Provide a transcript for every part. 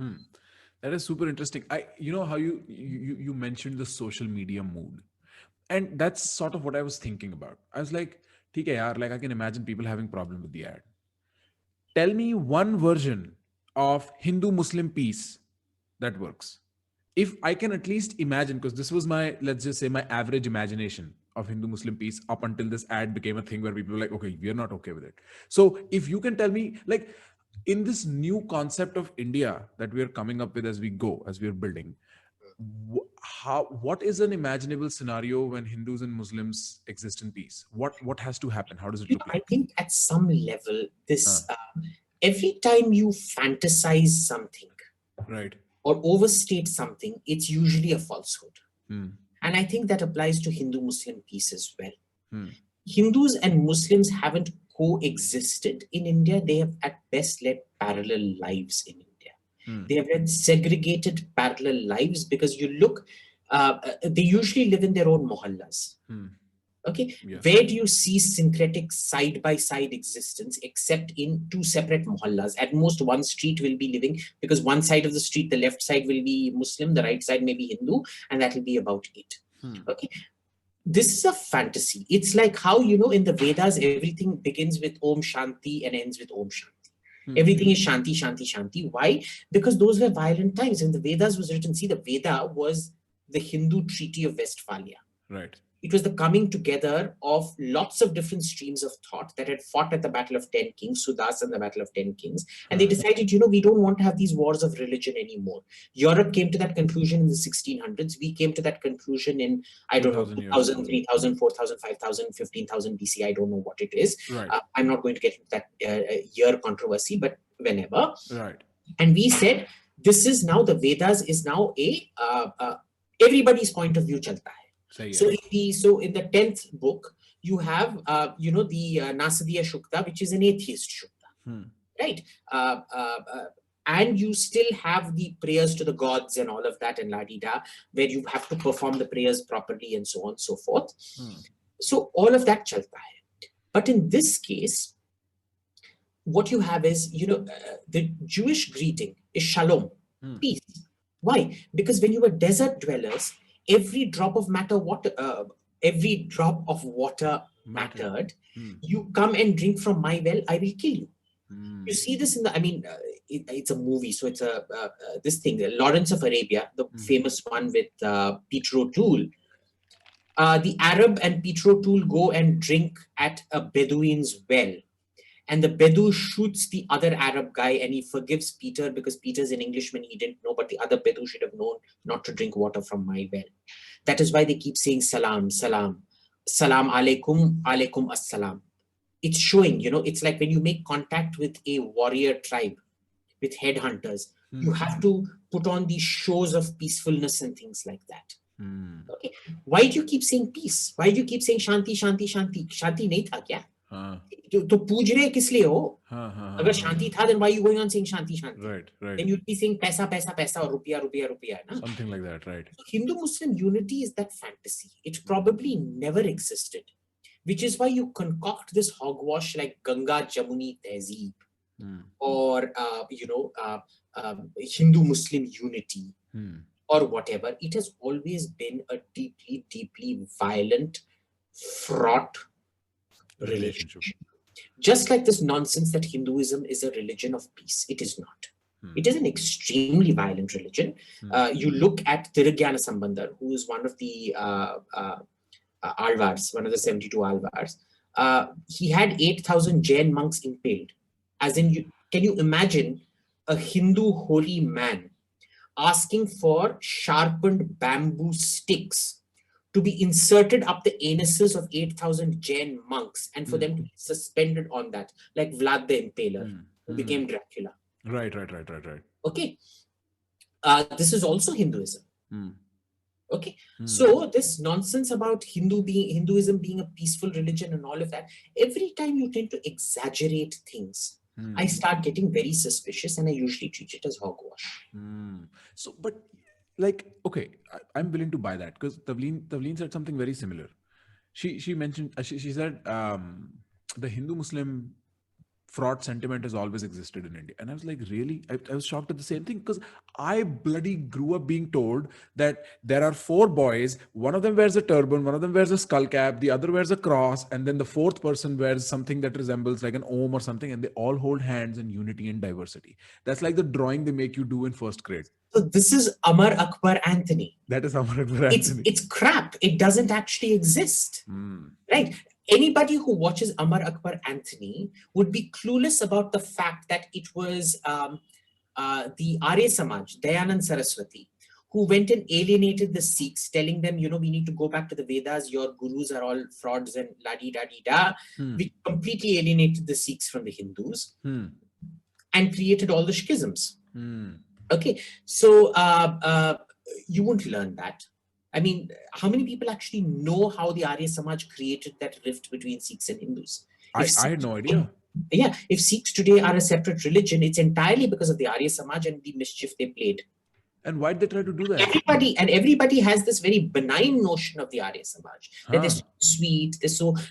Hmm. That is super interesting. You know how you mentioned the social media mood, and that's sort of what I was thinking about. I was like, "ठीक है यार, like I can imagine people having problem with the ad. Tell me one version of Hindu Muslim peace that works. If I can at least imagine, because this was my, let's just say, my average imagination of Hindu Muslim peace up until this ad became a thing where people were like, okay, we are not okay with it. So if you can tell me, like, in this new concept of India that we are coming up with as we go, as we are building, what is an imaginable scenario when Hindus and Muslims exist in peace? What has to happen? How does it look I like? think at some level, Uh, this every time you fantasize something right. or overstate something, it's usually a falsehood. Hmm. And I think that applies to Hindu Muslim peace as well. Hmm. Hindus and Muslims haven't coexisted in India. They have at best led parallel lives in India. Hmm. They have led segregated parallel lives because you look, they usually live in their own mohallas. Hmm. Okay, Yeah. where do you see syncretic side by side existence except in two separate mohallas? At most, one street will be living because one side of the street, the left side will be Muslim, the right side may be Hindu, and that will be about it. Hmm. Okay, this is a fantasy. It's like how, in the Vedas, everything begins with Om Shanti and ends with Om Shanti. Hmm. Everything is Shanti, Shanti, Shanti. Why? Because those were violent times. When the Vedas was written, see, the Veda was the Hindu Treaty of Westphalia. Right. It was the coming together of lots of different streams of thought that had fought at the Battle of Ten Kings, Sudas and the Battle of Ten Kings. And they Huh. decided, we don't want to have these wars of religion anymore. Europe came to that conclusion in the 1600s. We came to that conclusion in, I don't know, 2000 years 2000, ago. 3000, 4000, 5000, 15,000 BC. I don't know what it is. Right. I'm not going to get into that year controversy, but whenever. Right. And we said, this is now, the Vedas is now everybody's point of view chalta hai. Sahi So hai. in the 10th book, you have the Nasadiya Shukta, which is an atheist Shukta, Hmm. right? And you still have the prayers to the gods and all of that and la di da, where you have to perform the prayers properly and so on and so forth. Hmm. So all of that chalta hai. But in this case, what you have is, the Jewish greeting is shalom, Hmm. peace. Why? Because when you were desert dwellers, every drop of every drop of water Mattered. mattered. Hmm. You come and drink from my well, I will kill you. Hmm. You see this in the, I mean, it's a movie, so it's this thing, Lawrence of Arabia, the famous one with Peter O'Toole. The Arab and Peter O'Toole go and drink at a Bedouin's well. And the Bedu shoots the other Arab guy and he forgives Peter because Peter's an Englishman, he didn't know, but the other Bedu should have known not to drink water from my well. That is why they keep saying salam, salam, salam alaikum, alaikum assalam. It's showing, it's like when you make contact with a warrior tribe, with headhunters, you have to put on these shows of peacefulness and things like that. Hmm. Okay. Why do you keep saying peace? Why do you keep saying shanti, shanti, shanti? Shanti nahi tha kya? Huh. तो पूछ रहे किस लिए हो? Huh. Huh. अगर Huh. शांति था, then why are you going on saying shanti, shanti? Right. Right. Then you'd be saying paisa, paisa, paisa, or rupiya, rupiya, rupiya. Na? Something like that. Right. So Hindu-Muslim unity is that fantasy. It probably never existed, which is why you concoct this hogwash like Ganga Jamuni Tehzeeb Hmm. or, Hindu-Muslim unity Hmm. or whatever. It has always been a deeply, deeply violent, fraught relationship. Just like this nonsense that Hinduism is a religion of peace. It is not. It is an extremely violent religion. You look at Tirughyana Sambandar, who is one of the Alvars, one of the 72 Alvars. He had 8,000 Jain monks impaled. As in, can you imagine a Hindu holy man asking for sharpened bamboo sticks to be inserted up the anuses of 8,000 Jain monks and for them to be suspended on that, like Vlad the Impaler, who became Dracula. Right. Okay. This is also Hinduism. Hmm. Okay. So this nonsense about Hinduism being a peaceful religion and all of that, every time you tend to exaggerate things, I start getting very suspicious and I usually treat it as hogwash. So, but like, okay, I'm willing to buy that because Tavleen said something very similar. She mentioned she said the Hindu Muslim fraud sentiment has always existed in India. And I was like, really? I was shocked at the same thing because I bloody grew up being told that there are four boys, one of them wears a turban, one of them wears a skull cap, the other wears a cross, and then the fourth person wears something that resembles like an Om or something, and they all hold hands in unity and diversity. That's like the drawing they make you do in first grade. So this is Amar Akbar Anthony. That is Amar Akbar Anthony. It's crap. It doesn't actually exist. Right? Anybody who watches Amar Akbar Anthony would be clueless about the fact that it was the Arya Samaj, Dayanand Saraswati, who went and alienated the Sikhs, telling them, we need to go back to the Vedas, your gurus are all frauds and la-di-da-di-da. We completely alienated the Sikhs from the Hindus and created all the schisms. Okay, so you won't learn that. I mean, how many people actually know how the Arya Samaj created that rift between Sikhs and Hindus? I had no idea. Yeah, if Sikhs today are a separate religion, it's entirely because of the Arya Samaj and the mischief they played. And why did they try to do that? Everybody has this very benign notion of the Arya Samaj. That they're so sweet,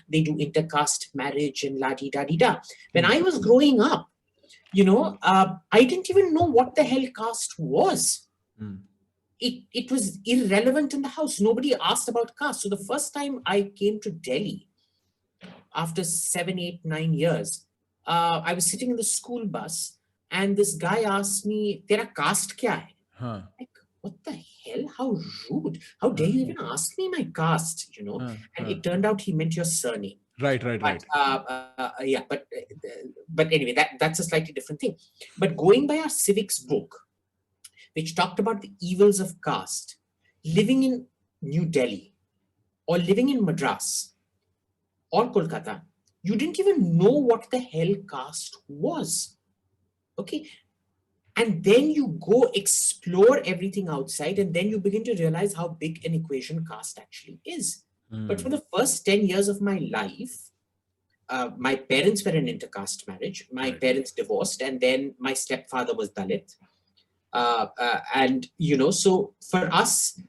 they do intercaste marriage and la-di-da-di-da. When I was growing up, I didn't even know what the hell caste was. It was irrelevant in the house. Nobody asked about caste. So the first time I came to Delhi, after 7, 8, 9 years, I was sitting in the school bus and this guy asked me, "Tera caste kya hai?" Like, what the hell? How rude. How dare you even ask me my caste, And it turned out he meant your surname. Right. Yeah, but anyway, that's a slightly different thing. But going by our civics book, which talked about the evils of caste, living in New Delhi or living in Madras or Kolkata, you didn't even know what the hell caste was. Okay. And then you go explore everything outside, and then you begin to realize how big an equation caste actually is. But for the first 10 years of my life, my parents were in intercaste marriage. My parents divorced, and then my stepfather was Dalit. So for us,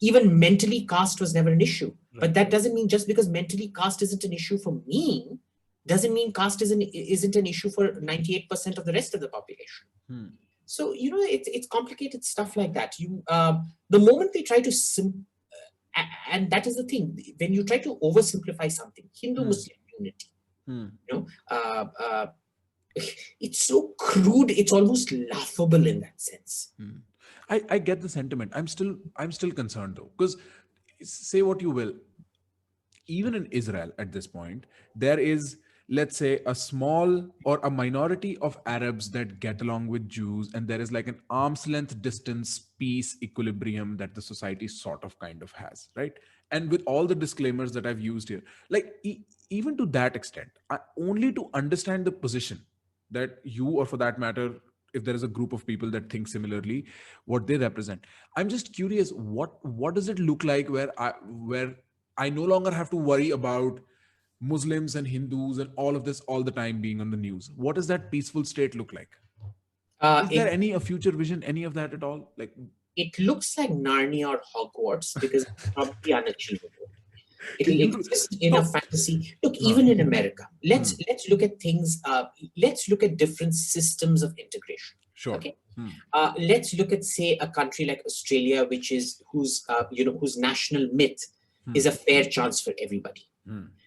even mentally, caste was never an issue. But that doesn't mean just because mentally caste isn't an issue for me, doesn't mean caste isn't an issue for 98% of the rest of the population. So, it's complicated stuff like that. The moment they try to and that is the thing, when you try to oversimplify something, Hindu-Muslim unity, it's so crude, it's almost laughable in that sense. I get the sentiment. I'm still concerned though, because say what you will, even in Israel at this point, there is, let's say, a small or a minority of Arabs that get along with Jews, and there is like an arm's length distance peace equilibrium that the society sort of kind of has, right? And with all the disclaimers that I've used here, like even to that extent, only to understand the position that you, or for that matter, if there is a group of people that think similarly, what they represent. I'm just curious, what does it look like where I no longer have to worry about Muslims and Hindus and all of this all the time being on the news? What does that peaceful state look like? Is there a future vision, any of that at all? Like, it looks like Narnia or Hogwarts because it's probably unachievable. It will exist in a fantasy. Look, even in America, let's look at things. Let's look at different systems of integration. Sure. Okay. Let's look at, say, a country like Australia, whose national myth is a fair chance for everybody.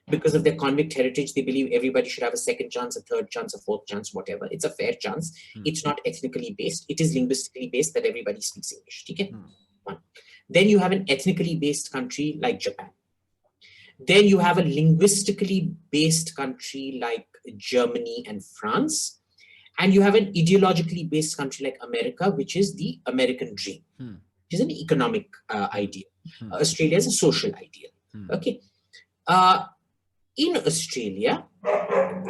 Because of their convict heritage, they believe everybody should have a second chance, a third chance, a fourth chance, whatever. It's a fair chance. It's not ethnically based. It is linguistically based that everybody speaks English. Okay? One. Then you have an ethnically based country like Japan. Then you have a linguistically based country like Germany and France. And you have an ideologically based country like America, which is the American dream, which is an economic ideal. Australia is a social ideal. Okay. In Australia,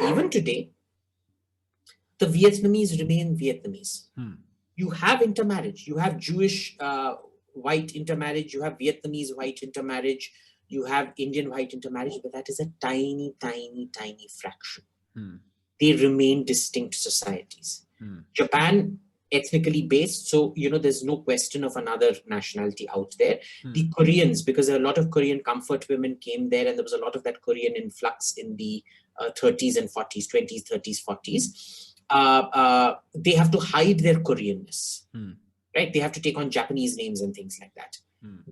even today, the Vietnamese remain Vietnamese. You have intermarriage. You have Jewish white intermarriage. You have Vietnamese white intermarriage. You have Indian white intermarriage, but that is a tiny, tiny, tiny fraction. They remain distinct societies. Japan, ethnically based, so there's no question of another nationality out there. The Koreans, because a lot of Korean comfort women came there, and there was a lot of that Korean influx in the 30s and 40s, 20s, 30s, 40s, they have to hide their Koreanness, right? They have to take on Japanese names and things like that.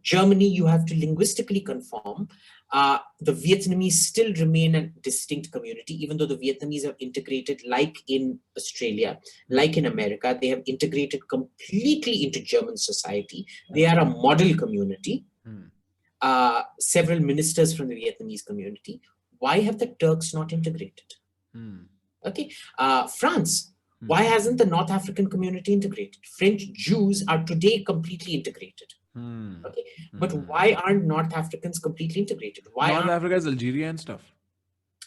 Germany, you have to linguistically conform. The Vietnamese still remain a distinct community, even though the Vietnamese have integrated, like in Australia, like in America, they have integrated completely into German society. They are a model community. Several ministers from the Vietnamese community. Why have the Turks not integrated? Okay, France. Why hasn't the North African community integrated? French Jews are today completely integrated. Okay, but why aren't North Africans completely integrated? Why North aren't Africa is Algeria and stuff.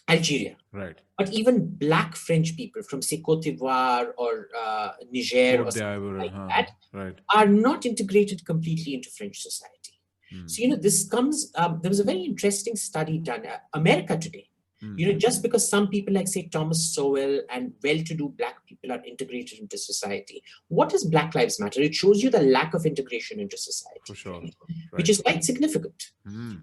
Algeria? Right. But even black French people from say Cote d'Ivoire or Niger or Cote something d'Ivoire, like that right. are not integrated completely into French society. So, this comes, there was a very interesting study done, America Today. Just because some people like say Thomas Sowell and well-to-do black people are integrated into society, what does Black Lives Matter? It shows you the lack of integration into society. For sure. Right. Which is quite significant.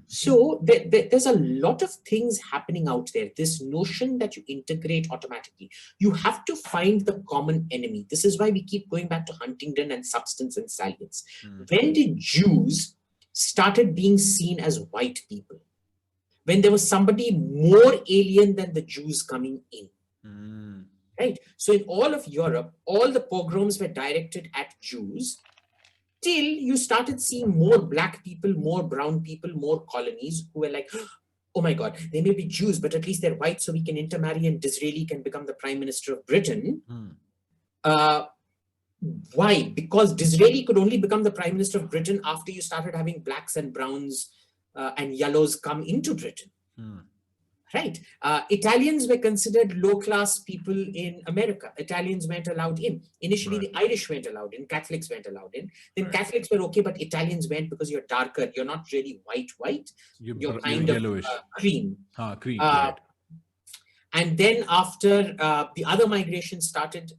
So there's a lot of things happening out there. This notion that you integrate automatically, you have to find the common enemy. This is why we keep going back to Huntington and substance and salience. When did Jews started being seen as white people? When there was somebody more alien than the Jews coming in, right? So in all of Europe, all the pogroms were directed at Jews till you started seeing more black people, more brown people, more colonies who were like, oh my God, they may be Jews, but at least they're white, so we can intermarry and Disraeli can become the Prime Minister of Britain. Why? Because Disraeli could only become the Prime Minister of Britain after you started having blacks and browns and yellows come into Britain. Right? Italians were considered low-class people in America. Italians weren't allowed in. Initially, the Irish weren't allowed in. Catholics weren't allowed in. Then Catholics were okay, but Italians weren't because you're darker. You're not really white. You're kind of yellowish. Cream. Cream, right. And then after the other migration started,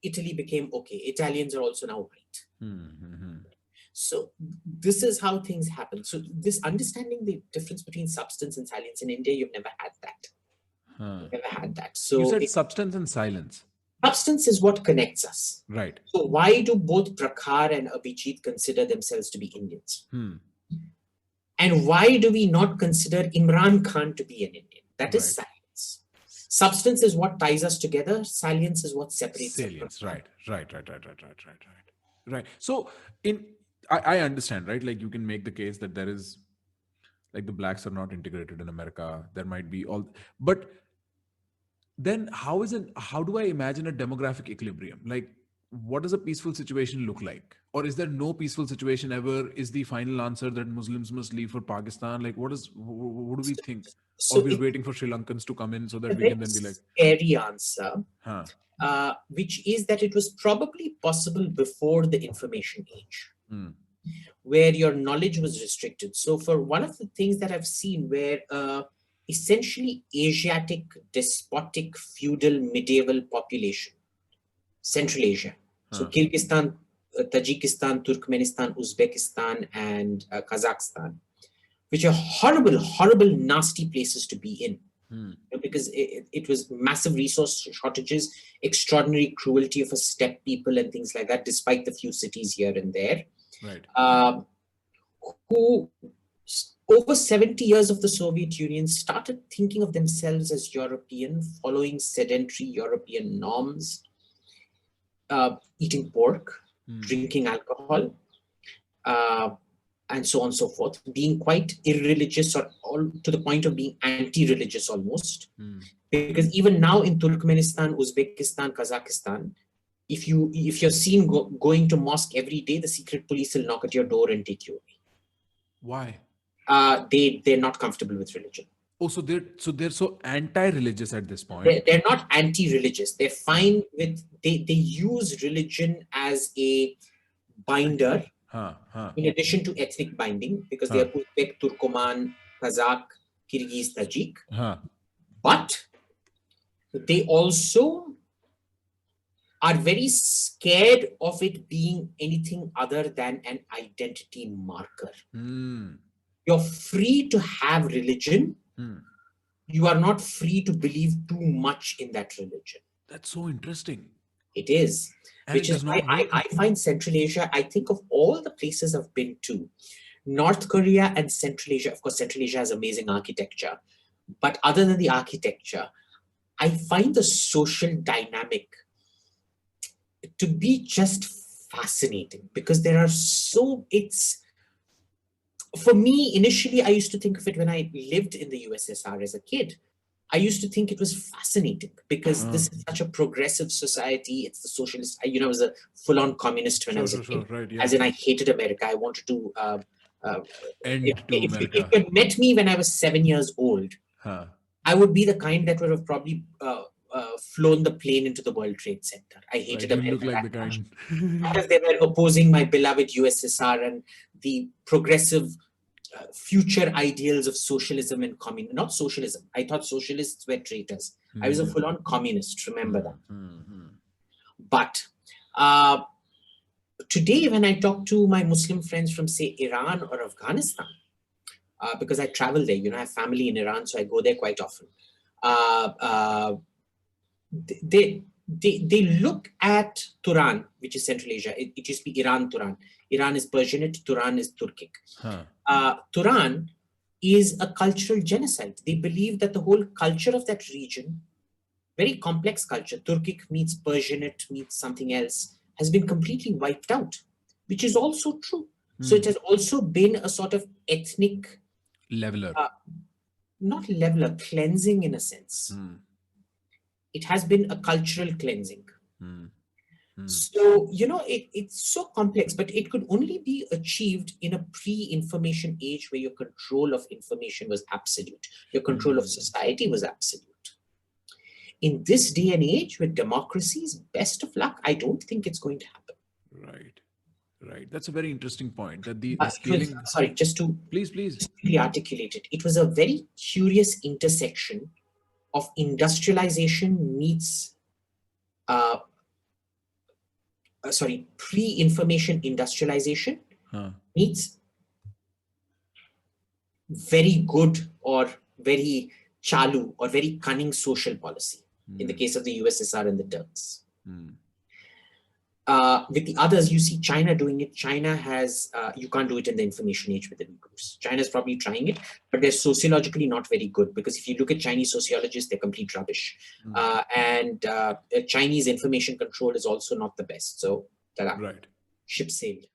Italy became okay. Italians are also now white. So this is how things happen. So this understanding the difference between substance and salience in India, you've never had that. You've never had that. So you said substance and silence. Substance is what connects us. Right. So why do both Prakhar and Abhijit consider themselves to be Indians? And why do we not consider Imran Khan to be an Indian? That is salience. Substance is what ties us together. Salience is what separates us. Salience, right. So I understand, right? Like you can make the case that there is, like the blacks are not integrated in America. There might be all, but then how do I imagine a demographic equilibrium? Like what does a peaceful situation look like? Or is there no peaceful situation ever? Is the final answer that Muslims must leave for Pakistan? Like what do we think? So or we're waiting for Sri Lankans to come in so that we can then be like... Scary answer, which is that it was probably possible before the information age. Where your knowledge was restricted. So for one of the things that I've seen where essentially Asiatic, despotic, feudal, medieval population, Central Asia. So Kyrgyzstan, Tajikistan, Turkmenistan, Uzbekistan, and Kazakhstan, which are horrible, horrible, nasty places to be in. Because it was massive resource shortages, extraordinary cruelty of a steppe people and things like that, despite the few cities here and there. Right. Who over 70 years of the Soviet Union started thinking of themselves as European, following sedentary European norms, eating pork, drinking alcohol, and so on and so forth, being quite irreligious or all to the point of being anti-religious almost. Because even now in Turkmenistan, Uzbekistan, Kazakhstan, if you're seen going to mosque every day, the secret police will knock at your door and take you away. Why? They're not comfortable with religion. Oh, so they're so anti-religious at this point. They're not anti-religious. They're fine with they use religion as a binder in addition to ethnic binding, because they are Uzbek, Turkoman, Kazakh, Kyrgyz, Tajik. But they also are very scared of it being anything other than an identity marker. You're free to have religion. you are not free to believe too much in that religion. That's so interesting. It is. And Which it is does why not work. I find Central Asia, I think of all the places I've been to, North Korea and Central Asia, of course, Central Asia has amazing architecture. But other than the architecture, I find the social dynamic to be just fascinating because there are for me, initially, I used to think of it when I lived in the USSR as a kid. I used to think it was fascinating because this is such a progressive society. It's the socialist. I was a full-on communist when I was a kid. Right, yeah. As in, I hated America. I wanted to. End to If America. you had met me when I was 7 years old, Huh. I would be the kind that would have probably flown the plane into the World Trade Center. I hated Right, you America look like that the much. kind. Because they were opposing my beloved USSR and the progressive future ideals of socialism and communism. Not socialism. I thought socialists were traitors. I was a full-on communist, remember that. But today, when I talk to my Muslim friends from, say, Iran or Afghanistan, because I travel there, I have family in Iran, so I go there quite often. They look at Turan, which is Central Asia. It used to be Iran Turan. Iran is Persianate, Turan is Turkic. Turan is a cultural genocide. They believe that the whole culture of that region, very complex culture, Turkic meets Persianate meets something else, has been completely wiped out, which is also true. So it has also been a sort of ethnic leveler. Not leveler, cleansing in a sense. It has been a cultural cleansing. So, it's so complex, but it could only be achieved in a pre-information age where your control of information was absolute. Your control of society was absolute. In this day and age with democracies, best of luck. I don't think it's going to happen. Right. That's a very interesting point. That the But scaling. just to please articulate it. It was a very curious intersection of industrialization meets pre-information industrialization meets very good or very chalu or very cunning social policy in the case of the USSR and the Turks. With the others, you see China doing it. China has, you can't do it in the information age with the Uyghurs. China's probably trying it, but they're sociologically not very good because if you look at Chinese sociologists, they're complete rubbish. And Chinese information control is also not the best. So, ship sailed.